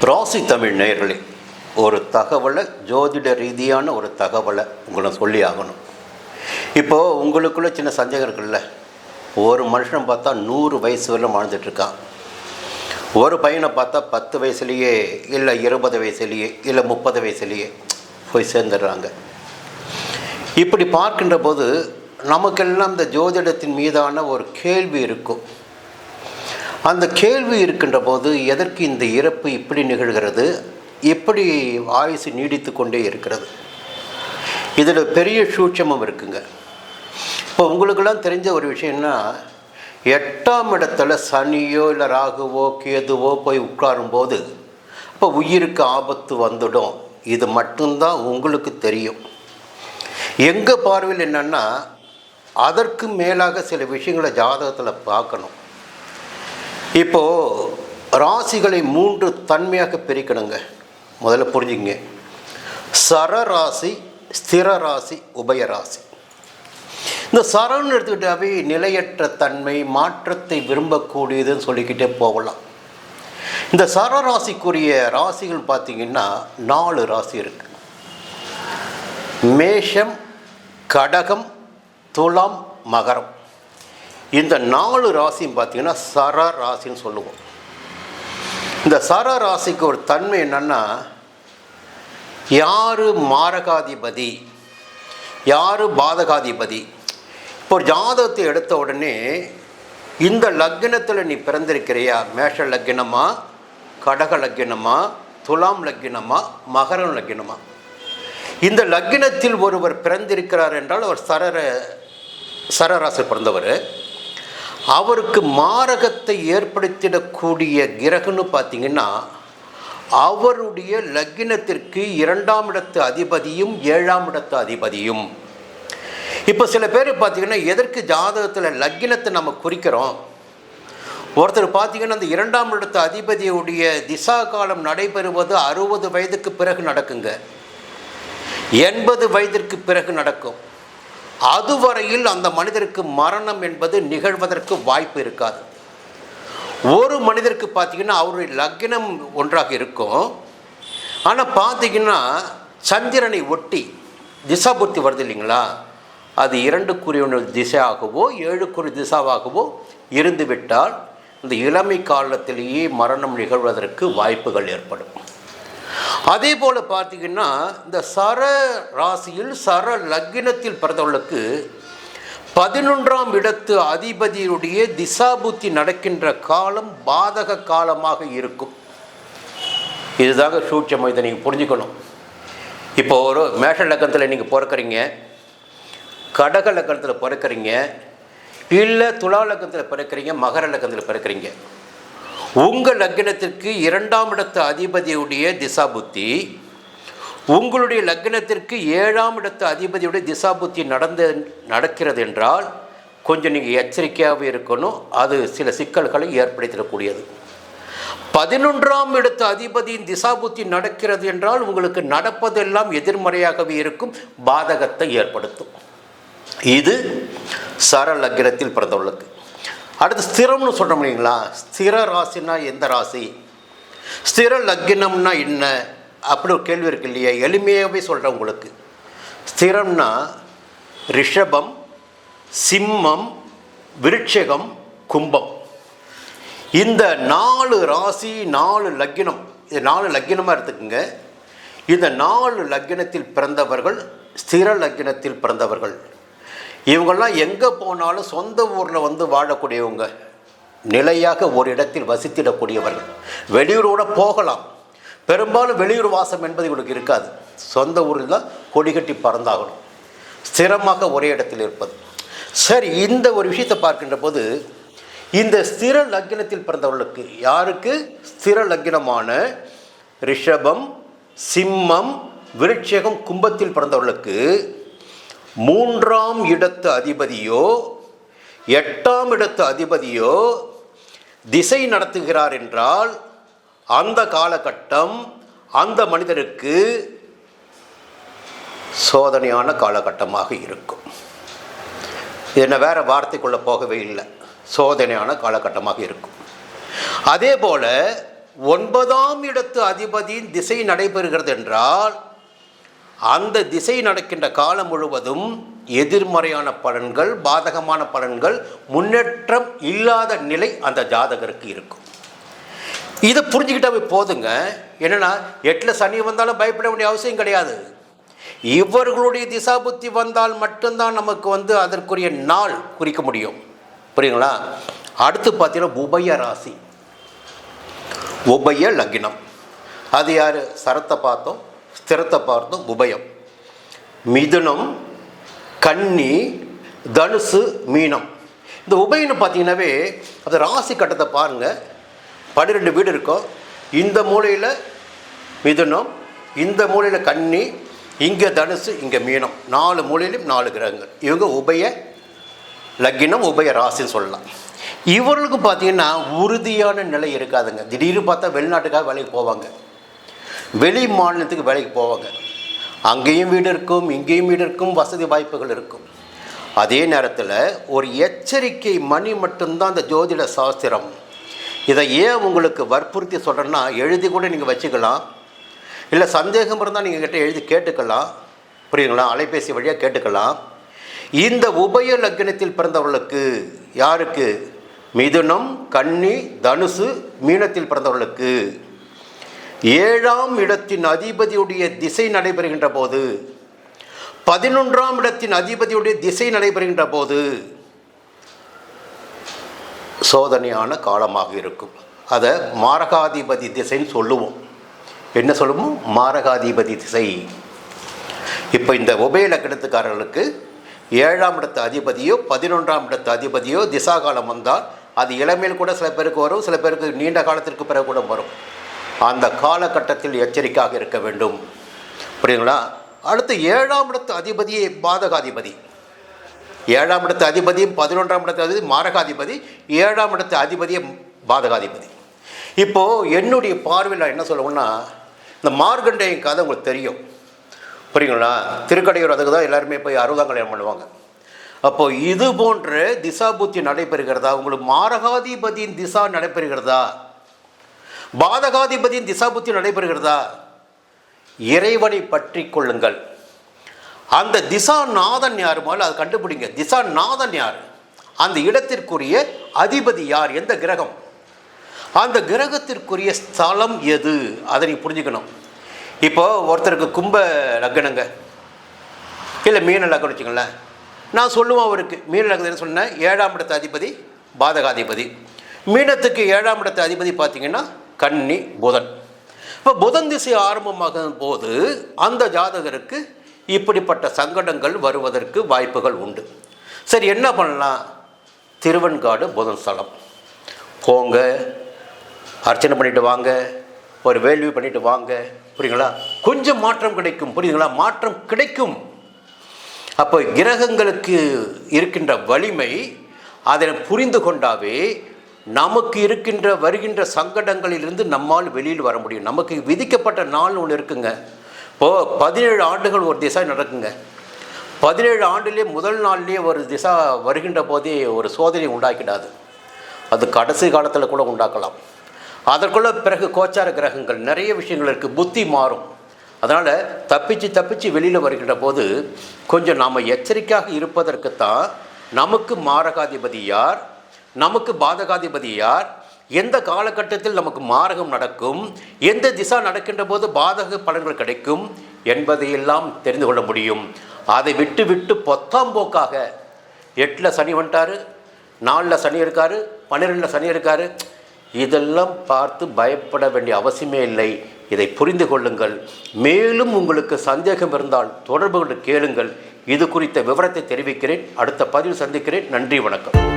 ராசி தமிழ் நேயர்களே, ஒரு தகவலை, ஜோதிட ரீதியான ஒரு தகவலை உங்களை சொல்லி ஆகணும். இப்போது உங்களுக்குள்ளே சின்ன சந்தேகம் இருக்குல்ல. ஒரு மனுஷனை பார்த்தா 100 வயசு வரலும் வாழ்ந்துட்டுருக்கான். ஒரு பையனை பார்த்தா 10 வயசுலேயே, இல்லை 20 வயசுலேயே, இல்லை 30 வயசுலேயே போய் சேர்ந்துடுறாங்க. இப்படி பார்க்கின்ற போது நமக்கெல்லாம் இந்த ஜோதிடத்தின் மீதான ஒரு கேள்வி இருக்கும். அந்த கேள்வி இருக்கின்ற போது, எதற்கு இந்த இறப்பு இப்படி நிகழ்கிறது, எப்படி ஆயுசு நீடித்து கொண்டே இருக்கிறது? இதில் பெரிய சூட்சமும் இருக்குங்க. இப்போ உங்களுக்கெல்லாம் தெரிஞ்ச ஒரு விஷயம்னா, 8ஆம் இடத்துல சனியோ இல்லை ராகுவோ கேதுவோ போய் உட்காரும்போது இப்போ உயிருக்கு ஆபத்து வந்துடும். இது மட்டும்தான் உங்களுக்கு தெரியும். எங்கள் பார்வையில் என்னென்னா, அதற்கு மேலாக சில விஷயங்களை ஜாதகத்தில் பார்க்கணும். இப்போது ராசிகளை 3 தன்மையாக பிரிக்கணுங்க. முதல்ல புரிஞ்சுங்க. சரராசி, ஸ்திர ராசி, உபயராசி. இந்த சரன்னு எடுத்துக்கிட்டாவே நிலையற்ற தன்மை, மாற்றத்தை விரும்பக்கூடியதுன்னு சொல்லிக்கிட்டே போகலாம். இந்த சரராசிக்குரிய ராசிகள் பார்த்திங்கன்னா 4 ராசி இருக்குது. மேஷம், கடகம், துலாம், மகரம். இந்த 4 ராசியும் பார்த்திங்கன்னா சர ராசின்னு சொல்லுவோம். இந்த சர ராசிக்கு ஒரு தன்மை என்னென்னா, யார் மாரகாதிபதி, யார் பாதகாதிபதி. இப்போ ஒரு ஜாதகத்தை எடுத்த உடனே இந்த லக்னத்தில் நீ பிறந்திருக்கிறியா, மேஷ லக்னமா, கடக லக்னமா, துலாம் லக்னமா, மகரம் லக்னமா, இந்த லக்னத்தில் ஒருவர் பிறந்திருக்கிறார் என்றால் அவர் சரராசி பிறந்தவர். அவருக்கு மாரகத்தை ஏற்படுத்திடக்கூடிய கிரகன்னு பார்த்திங்கன்னா, அவருடைய லக்னத்திற்கு 2ஆம் இடத்து அதிபதியும் 7ஆம் இடத்து அதிபதியும். இப்போ சில பேர் பார்த்திங்கன்னா, எதற்கு ஜாதகத்தில் லக்னத்தை நம்ம குறிக்கிறோம்? ஒருத்தர் பார்த்திங்கன்னா, அந்த 2ஆம் இடத்து அதிபதியுடைய திசா காலம் நடைபெறுவது 60 வயதுக்கு பிறகு நடக்குங்க, 80 வயதிற்கு பிறகு நடக்கும். அதுவரையில் அந்த மனிதருக்கு மரணம் என்பது நிகழ்வதற்கு வாய்ப்பு இருக்காது. ஒரு மனிதருக்கு பார்த்திங்கன்னா அவருடைய லக்னம் ஒன்றாக இருக்கும். ஆனால் பார்த்திங்கன்னா சந்திரனை ஒட்டி திசாபுத்தி வருது இல்லைங்களா, அது 2 திசையாகவோ 7 திசாவாகவோ இருந்துவிட்டால் இந்த இளமை காலத்திலேயே மரணம் நிகழ்வதற்கு வாய்ப்புகள் ஏற்படும். அதே போல் பார்த்திங்கன்னா, இந்த சர ராசியில் சர லக்னத்தில் பிறந்தவர்களுக்கு 11ஆம் இடத்து அதிபதியுடைய திசாபுத்தி நடக்கின்ற காலம் பாதக காலமாக இருக்கும். இதுதாங்க சூட்சம். இதை நீங்கள் புரிஞ்சுக்கணும். இப்போ ஒரு மேஷ லக்னத்தில் நீங்கள் பிறக்கிறீங்க, கடக லக்னத்தில் பிறக்கிறீங்க, இல்லை துலா லக்னத்தில் பிறக்கிறீங்க, மகர லக்னத்தில் பிறக்கிறீங்க. உங்கள் லக்னத்திற்கு 2ஆம் இடத்து அதிபதியுடைய திசாபுத்தி, உங்களுடைய லக்னத்திற்கு 7ஆம் இடத்து அதிபதியுடைய திசாபுத்தி நடக்கிறது என்றால் கொஞ்சம் நீங்கள் எச்சரிக்கையாக இருக்கணும். அது சில சிக்கல்களை ஏற்படுத்திடக்கூடியது. 11ஆம் இடத்து அதிபதியின் திசாபுத்தி நடக்கிறது என்றால் உங்களுக்கு நடப்பதெல்லாம் எதிர்மறையாகவே இருக்கும், பாதகத்தை ஏற்படுத்தும். இது சர லக்னத்தில் பிறந்தவர்களுக்கு. அடுத்து ஸ்திரம்னு சொல்கிறோம் இல்லைங்களா. ஸ்திர ராசினா எந்த ராசி, ஸ்திர லக்னம்னா என்ன, அப்படி ஒரு கேள்வி இருக்கு இல்லையா. எளிமையாகவே சொல்கிறேன் உங்களுக்கு. ஸ்திரம்னா ரிஷபம், சிம்மம், விருட்சிகம், கும்பம். இந்த 4 ராசி 4 லக்னம், இது 4 லக்னமாக எடுத்துக்கோங்க. இந்த 4 லக்னத்தில் பிறந்தவர்கள் ஸ்திர லக்னத்தில் பிறந்தவர்கள். இவங்கெல்லாம் எங்கே போனாலும் சொந்த ஊரில் வந்து வாழக்கூடியவங்க, நிலையாக ஒரு இடத்தில் வசித்திடக்கூடியவர்கள். வெளியூரோட போகலாம், பெரும்பாலும் வெளியூர் வாசம் என்பது இவங்களுக்கு இருக்காது. சொந்த ஊரில் தான் கொடி கட்டி பறந்தாகணும், ஸ்திரமாக ஒரே இடத்தில் இருப்பது. சரி, இந்த ஒரு விஷயத்தை பார்க்கின்ற போது இந்த ஸ்திர லக்னத்தில் பிறந்தவர்களுக்கு, யாருக்கு ஸ்திர லக்னமான ரிஷபம், சிம்மம், விருட்சிகம், கும்பத்தில் பிறந்தவர்களுக்கு 3ஆம் இடத்து அதிபதியோ 8ஆம் இடத்து அதிபதியோ திசை நடத்துகிறார் என்றால் அந்த காலகட்டம் அந்த மனிதருக்கு சோதனையான காலகட்டமாக இருக்கும். என்ன வேற வார்த்தைக்குள்ளே போகவே இல்லை, சோதனையான காலகட்டமாக இருக்கும். அதே போல் 9ஆம் இடத்து அதிபதியின் திசை நடைபெறுகிறது என்றால் அந்த திசை நடக்கின்ற காலம் முழுவதும் எதிர்மறையான பலன்கள், பாதகமான பலன்கள், முன்னேற்றம் இல்லாத நிலை அந்த ஜாதகருக்கு இருக்கும். இதை புரிஞ்சுக்கிட்டாவே போதுங்க. என்னென்னா 8ல் சனி வந்தாலும் பயப்பட வேண்டிய அவசியம் கிடையாது. இவர்களுடைய திசா புத்தி வந்தால் மட்டும்தான் நமக்கு அதற்குரிய நாள் குறிக்க முடியும். புரியுங்களா? அடுத்து பார்த்தீங்கன்னா உபய ராசி, உபய லக்னம். அது யார்? சரத்தை பார்த்தோம், ஸ்திரத்தை பார்த்தோம். உபயம் மிதுனம், கன்னி, தனுசு, மீனம். இந்த உபயம்னு பார்த்தீங்கன்னாவே அது ராசி கட்டத்தை பாருங்கள். 12 வீடு இருக்கும். இந்த மூலையில் மிதுனம், இந்த மூலையில் கன்னி, இங்கே தனுசு, இங்கே மீனம். 4 மூலையிலும் 4 கிரகங்கள். இவங்க உபய லக்னம், உபய ராசின்னு சொல்லலாம். இவர்களுக்கு பார்த்தீங்கன்னா உறுதியான நிலை இருக்காதுங்க. திடீர்னு பார்த்தா வெளிநாட்டுக்காக வேலைக்கு போவாங்க, வெளி மாநிலத்துக்கு வேலைக்கு போவாங்க. அங்கேயும் வீடு இருக்கும், இங்கேயும் வீடு இருக்கும், வசதி வாய்ப்புகள் இருக்கும். அதே நேரத்தில் ஒரு எச்சரிக்கை மணி மட்டும்தான் அந்த ஜோதிட சாஸ்திரம். இதை ஏன் உங்களுக்கு வற்புறுத்தி சொல்கிறேன்னா, எழுதி கூட நீங்கள் வச்சுக்கலாம், இல்லை சந்தேகம் இருந்தால் நீங்கள் கிட்ட எழுதி கேட்டுக்கலாம். புரியுங்களா? அலைபேசி வழியாக கேட்டுக்கலாம். இந்த உபய லக்னத்தில் பிறந்தவர்களுக்கு, யாருக்கு? மிதுனம், கன்னி, தனுசு, மீனத்தில் பிறந்தவர்களுக்கு 7ஆம் இடத்தின் அதிபதியுடைய திசை நடைபெறுகின்ற போது, 11ஆம் இடத்தின் அதிபதியுடைய திசை நடைபெறுகின்ற போது சோதனையான காலமாக இருக்கும். அதை மாரகாதிபதி திசைன்னு சொல்லுவோம். என்ன சொல்லுவோம்? மாரகாதிபதி திசை. இப்போ இந்த உபய லக்னத்துக்காரர்களுக்கு 7ஆம் இடத்து அதிபதியோ 11ஆம் இடத்து அதிபதியோ திசா காலம் வந்தால் அது இளமையில் கூட சில பேருக்கு வரும், சில பேருக்கு நீண்ட காலத்திற்கு பிறகு கூட வரும். அந்த காலகட்டத்தில் எச்சரிக்கையாக இருக்க வேண்டும். புரியுங்களா? அடுத்து 7ஆம் இடத்து அதிபதியே பாதகாதிபதி. 7ஆம் இடத்து அதிபதியும் 11ஆம் இடத்து அதிபதி மாரகாதிபதி, 7ஆம் இடத்து அதிபதியே பாதகாதிபதி. இப்போது என்னுடைய பார்வையில் என்ன சொல்லுவோம்னா, இந்த மார்கண்டேயன் கதை உங்களுக்கு தெரியும். புரியுங்களா? திருக்கடையூர் அதுக்கு தான் எல்லாருமே போய் 60ஆம் கல்யாணம் பண்ணுவாங்க. அப்போது இது போன்ற திசா புத்தி நடைபெறுகிறதா? உங்களுக்கு மாரகாதிபதியின் திசா நடைபெறுகிறதா? பாதகாதிபதியின் திசா புத்தி நடைபெறுகிறதா? இறைவனை பற்றி கொள்ளுங்கள். அந்த திசா நாதன் யார்? முதல்ல அதை கண்டுபிடிங்க. திசா நாதன் யார்? அந்த இடத்திற்குரிய அதிபதி யார்? எந்த கிரகம்? அந்த கிரகத்திற்குரிய ஸ்தலம் எது? அதை நீ புரிஞ்சுக்கணும். இப்போ ஒருத்தருக்கு கும்ப லக்னங்க, இல்லை மீன லக்னம் வச்சுங்களேன். நான் சொல்லுவேன் அவருக்கு மீன லக்னம் சொன்னேன், 7ஆம் இடத்து அதிபதி பாதகாதிபதி. மீனத்துக்கு 7ஆம் இடத்து அதிபதி பார்த்தீங்கன்னா கன்னி, புதன். இப்போ புதன் திசை ஆரம்பமாகும் போது அந்த ஜாதகருக்கு இப்படிப்பட்ட சங்கடங்கள் வருவதற்கு வாய்ப்புகள் உண்டு. சரி, என்ன பண்ணலாம்? திருவெண்காடு புதன் ஸ்தலம் போங்க, அர்ச்சனை பண்ணிட்டு வாங்க, ஒரு வேள்வி பண்ணிட்டு வாங்க. புரியுங்களா? கொஞ்சம் மாற்றம் கிடைக்கும். புரியுதுங்களா? மாற்றம் கிடைக்கும். அப்போ கிரகங்களுக்கு இருக்கின்ற வலிமை அதை புரிந்து கொண்டாவே நமக்கு இருக்கின்ற வருகின்ற சங்கடங்களிலிருந்து நம்மால் வெளியில் வர முடியும். நமக்கு விதிக்கப்பட்ட நாள் ஒன்று இருக்குங்க. இப்போது 17 ஆண்டுகள் ஒரு திசை நடக்குங்க. 17 ஆண்டுலேயே முதல் நாள்லேயே ஒரு திசா வருகின்ற போதே ஒரு சோதனை உண்டாக்கிடாது. அது கடைசி காலத்தில் கூட உண்டாக்கலாம். அதற்குள்ள பிறகு கோச்சார கிரகங்கள் நிறைய விஷயங்கள் இருக்குது, புத்தி மாறும். அதனால் தப்பிச்சு வெளியில் வருகின்ற போது கொஞ்சம் நாம் எச்சரிக்கையாக இருப்பதற்குத்தான் நமக்கு மாரகாதிபதி யார், நமக்கு பாதகாதிபதி யார், எந்த காலகட்டத்தில் நமக்கு மாரகம் நடக்கும், எந்த திசா நடக்கின்ற போது பாதக பலன்கள் கிடைக்கும் என்பதையெல்லாம் தெரிந்து கொள்ள முடியும். அதை விட்டு பொத்தாம்போக்காக 8ல் சனி வந்துட்டார், 4ல் சனி இருக்கார், 12ல் சனி இருக்கார், இதெல்லாம் பார்த்து பயப்பட வேண்டிய அவசியமே இல்லை. இதை புரிந்து கொள்ளுங்கள். மேலும் உங்களுக்கு சந்தேகம் இருந்தால் தொடர்பு கொண்டு கேளுங்கள். இது குறித்த விவரத்தை தெரிவிக்கிறேன். அடுத்த பதிவில் சந்திக்கிறேன். நன்றி, வணக்கம்.